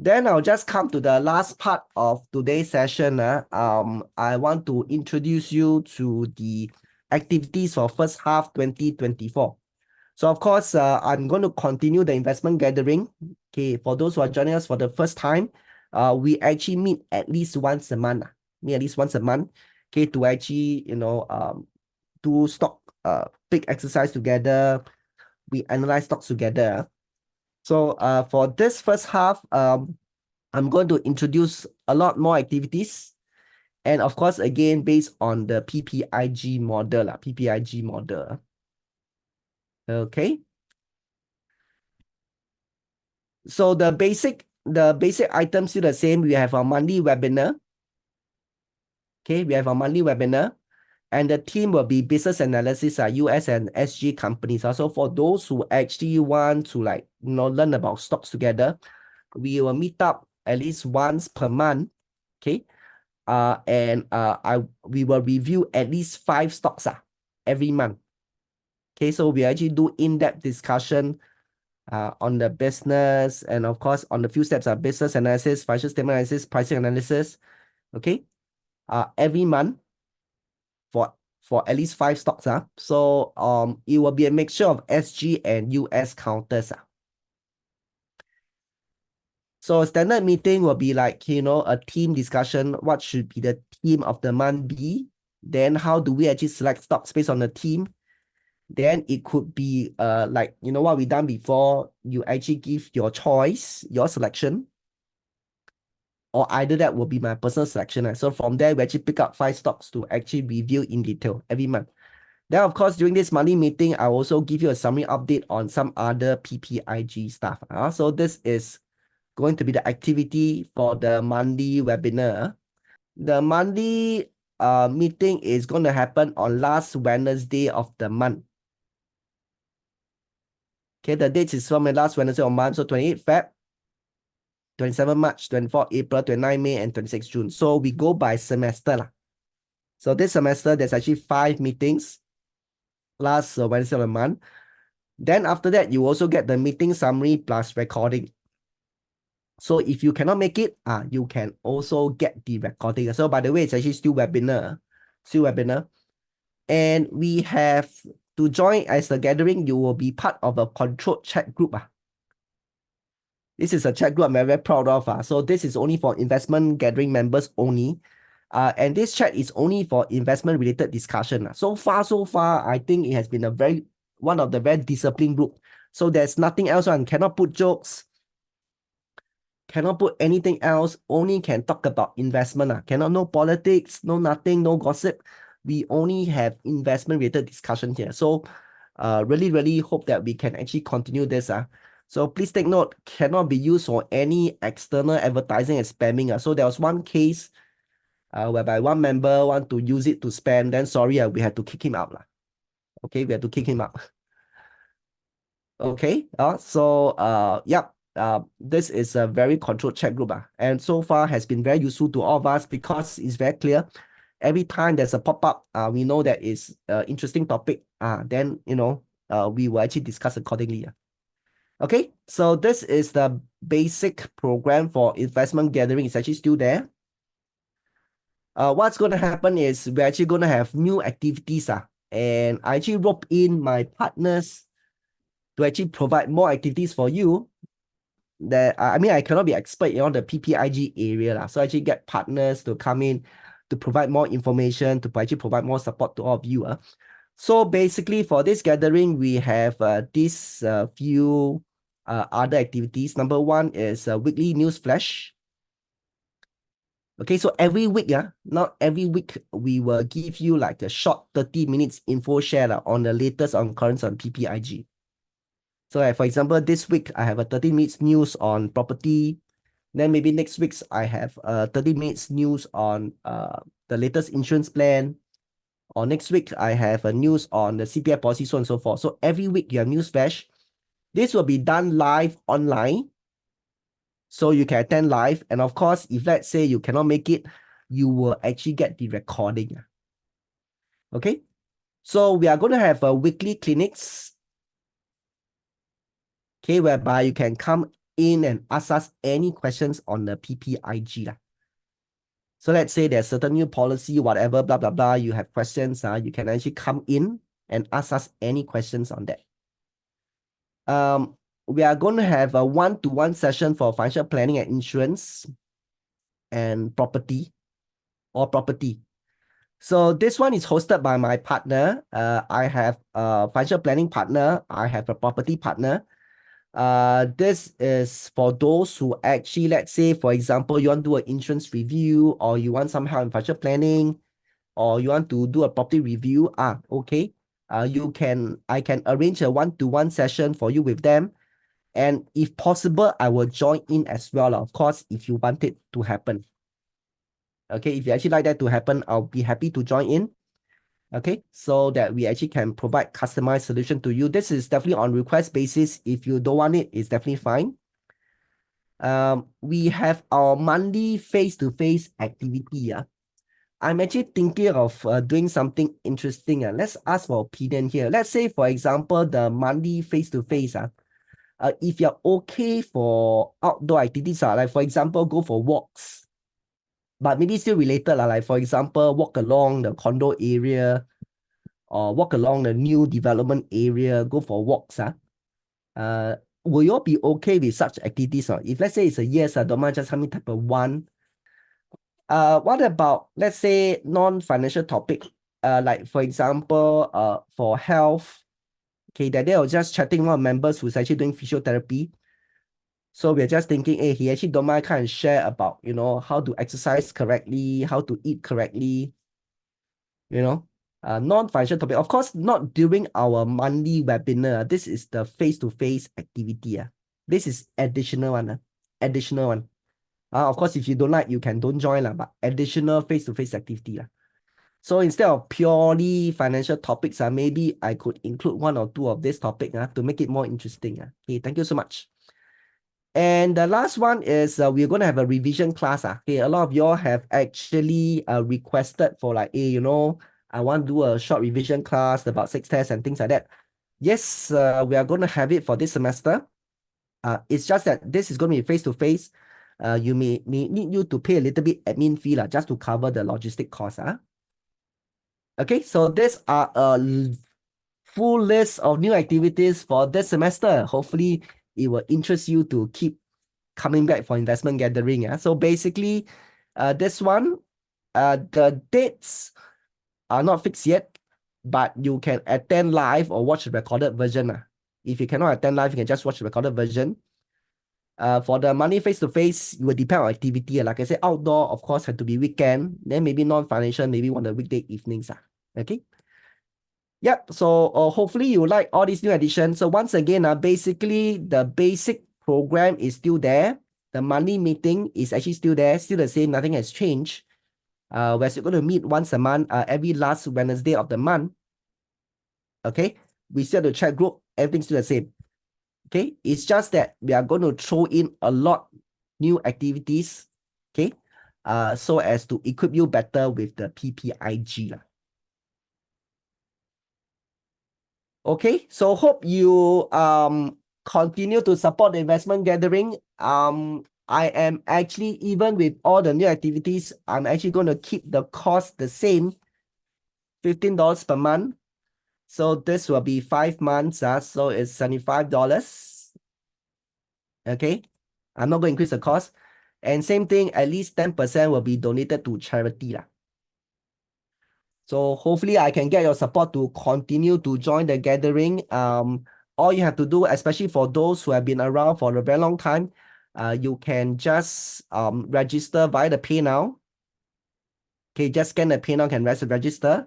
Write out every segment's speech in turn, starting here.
Then I'll just come to the last part of today's session. I want to introduce you to the activities for first half 2024. So of course, I'm going to continue the investment gathering. Okay, for those who are joining us for the first time, we actually meet at least once a month. Okay, to actually, do stock pick exercise together. We analyze stocks together. So for this first half, I'm going to introduce a lot more activities. And of course, again, based on the PPIG model. PPIG model. Okay. So the basic items still the same. We have our monthly webinar. Okay, we have our monthly webinar. And the theme will be business analysis, US and SG companies. Also, for those who actually want to learn about stocks together, we will meet up at least once per month. Okay. We will review at least 5 stocks every month. Okay, so we actually do in-depth discussion on the business, and of course on the few steps of business analysis, financial statement analysis, pricing analysis. Okay, every month for at least 5 stocks. So it will be a mixture of SG and US counters. So a standard meeting will be like, a team discussion. What should be the theme of the month be? Then how do we actually select stocks based on the theme? Then it could be what we done before. You actually give your choice, your selection, or either that will be my personal selection. So from there, we actually pick up 5 stocks to actually review in detail every month. Then, of course, during this monthly meeting, I also give you a summary update on some other PPIG stuff. So this is going to be the activity for the monthly webinar. The monthly meeting is going to happen on last Wednesday of the month. Okay, the dates is from the last Wednesday of month, so 28 Feb, 27 March, 24 April, 29 May, and 26 June. So we go by semester. So this semester, there's actually 5 meetings last Wednesday of the month. Then after that, you also get the meeting summary plus recording. So if you cannot make it, you can also get the recording. So by the way, it's actually still webinar. And we have to join as a gathering, you will be part of a controlled chat group. This is a chat group I'm very proud of. So this is only for investment gathering members only. And this chat is only for investment related discussion. So far, I think it has been one of the very disciplined group. So there's nothing else on. Cannot put jokes. Cannot put anything else. Only can talk about investment. Cannot no politics, no nothing, no gossip. We only have investment related discussion here. So really hope that we can actually continue this. So please take note, cannot be used for any external advertising and spamming. So there was one case whereby one member want to use it to spam, then sorry, we had to kick him out. Okay, we had to kick him out. Okay, this is a very controlled chat group. And so far has been very useful to all of us because it's very clear. Every time there's a pop-up, we know that is an interesting topic. Then, we will actually discuss accordingly. Okay, so this is the basic program for investment gathering. It's actually still there. What's going to happen is we're actually going to have new activities. And I actually rope in my partners to actually provide more activities for you. That I cannot be expert in all the PPIG area. So I actually get partners to come in to provide more information, to actually provide more support to all of you. So basically for this gathering, we have these few other activities. Number 1 is a weekly news flash. Okay, so every week, not every week, we will give you like a short 30 minutes info share on the latest occurrence on PPIG. So for example, this week, I have a 30 minutes news on property. Then maybe next week, I have 30 minutes news on the latest insurance plan. Or next week, I have a news on the CPF policy, so on and so forth. So every week, you have news flash. This will be done live online. So you can attend live. And of course, if let's say you cannot make it, you will actually get the recording. Okay. So we are going to have a weekly clinics. Okay, whereby you can come in and ask us any questions on the PPIG. So let's say there's certain new policy, whatever, blah, blah, blah, you have questions, you can actually come in and ask us any questions on that. We are going to have a one-to-one session for financial planning and insurance and property or property. So this one is hosted by my partner. I have a financial planning partner. I have a property partner. This is for those who actually, let's say, for example, you want to do an insurance review, or you want some help in financial planning, or you want to do a property review. Okay. I can arrange a one-to-one session for you with them. And if possible, I will join in as well, of course, if you want it to happen. Okay, if you actually like that to happen, I'll be happy to join in. Okay, so that we actually can provide customized solution to you. This is definitely on request basis. If you don't want it, it's definitely fine. We have our monthly face-to-face activity. I'm actually thinking of doing something interesting. Let's ask for opinion here. Let's say, for example, the monthly face-to-face. If you're okay for outdoor activities, like for example, go for walks, but maybe still related, like for example, walk along the condo area or walk along the new development area, go for walks. Will you all be okay with such activities? If let's say it's a yes, I don't mind, just help me type a one. What about, let's say, non-financial topic? Like for example, for health. Okay, that day I was just chatting with one of members who's actually doing physiotherapy. So we're just thinking, hey, he actually don't mind kind of share about, how to exercise correctly, how to eat correctly, non-financial topic. Of course, not during our monthly webinar. This is the face-to-face activity. This is additional one. Additional one. Of course, if you don't like, you can don't join, but additional face-to-face activity. So instead of purely financial topics, maybe I could include one or two of this topic to make it more interesting. Okay, thank you so much. And the last one is we're going to have a revision class. Okay, a lot of y'all have actually requested for like, hey, I want to do a short revision class about 6 tests and things like that. Yes, we are going to have it for this semester. It's just that this is going to be face-to-face. You may need you to pay a little bit admin fee just to cover the logistic cost. Okay, so these are a full list of new activities for this semester. Hopefully, it will interest you to keep coming back for investment gathering. So basically, this one, the dates are not fixed yet, but you can attend live or watch the recorded version. If you cannot attend live, you can just watch the recorded version. For the money face-to-face, it will depend on activity. Like I said, outdoor, of course, have to be weekend. Then maybe non-financial, maybe one of the weekday evenings. Okay. Yep. So hopefully you like all these new additions. So once again, basically the basic program is still there. The monthly meeting is actually still there, still the same. Nothing has changed. We're still going to meet once a month, every last Wednesday of the month. Okay. We still have the chat group. Everything's still the same. Okay. It's just that we are going to throw in a lot new activities. Okay. So as to equip you better with the PPIG. Okay, so hope you continue to support the investment gathering. I am actually, even with all the new activities, I'm actually going to keep the cost the same, $15 per month. So this will be 5 months, so it's $75. Okay, I'm not going to increase the cost. And same thing, at least 10% will be donated to charity. So hopefully I can get your support to continue to join the gathering. All you have to do, especially for those who have been around for a very long time, you can just register via the PayNow. Okay, just scan the PayNow, can register.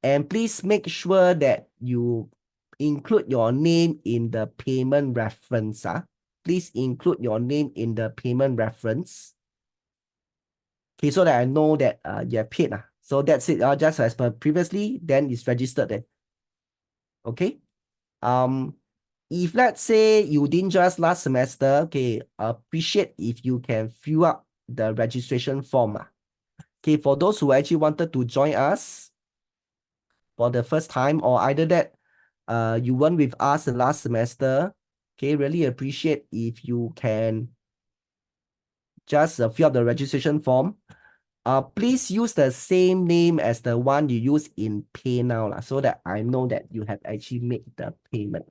And please make sure that you include your name in the payment reference. Please include your name in the payment reference. Okay, so that I know that you have paid. So that's it. Just as per previously, then it's registered there. Okay. If let's say you didn't just last semester, okay, appreciate if you can fill up the registration form. Okay, for those who actually wanted to join us for the first time, or either that you weren't with us the last semester, Okay, really appreciate if you can just fill up the registration form. Please use the same name as the one you use in PayNow lah, so that I know that you have actually made the payment.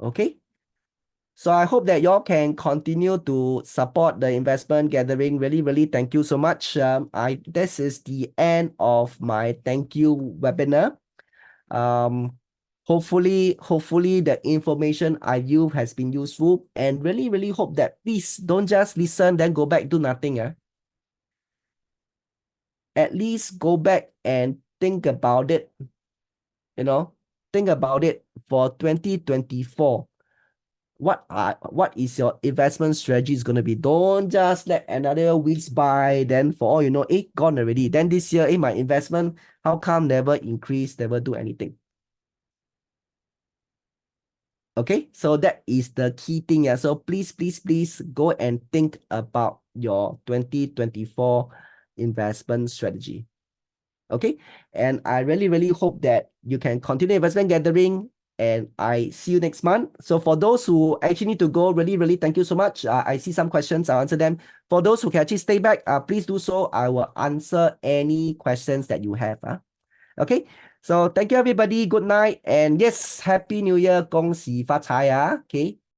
Okay. So I hope that y'all can continue to support the investment gathering. Really, really thank you so much. This is the end of my thank you webinar. Hopefully the information I give has been useful, and really, really hope that please don't just listen, then go back, do nothing. At least go back and think about it, think about it for 2024. What is your investment strategy is going to be? Don't just let another weeks by, then for all you know, gone already. Then this year, my investment, how come never increase, never do anything? Okay, so that is the key thing. Yeah. So please, please, please go and think about your 2024 investment strategy. Okay, and I really, really hope that you can continue investment gathering, and I see you next month. So for those who actually need to go, really, really thank you so much. I see some questions, I'll answer them. For those who can actually stay back, please do so. I will answer any questions that you have. Okay, so thank you everybody. Good night, and yes, Happy New Year. 恭喜发财. Okay.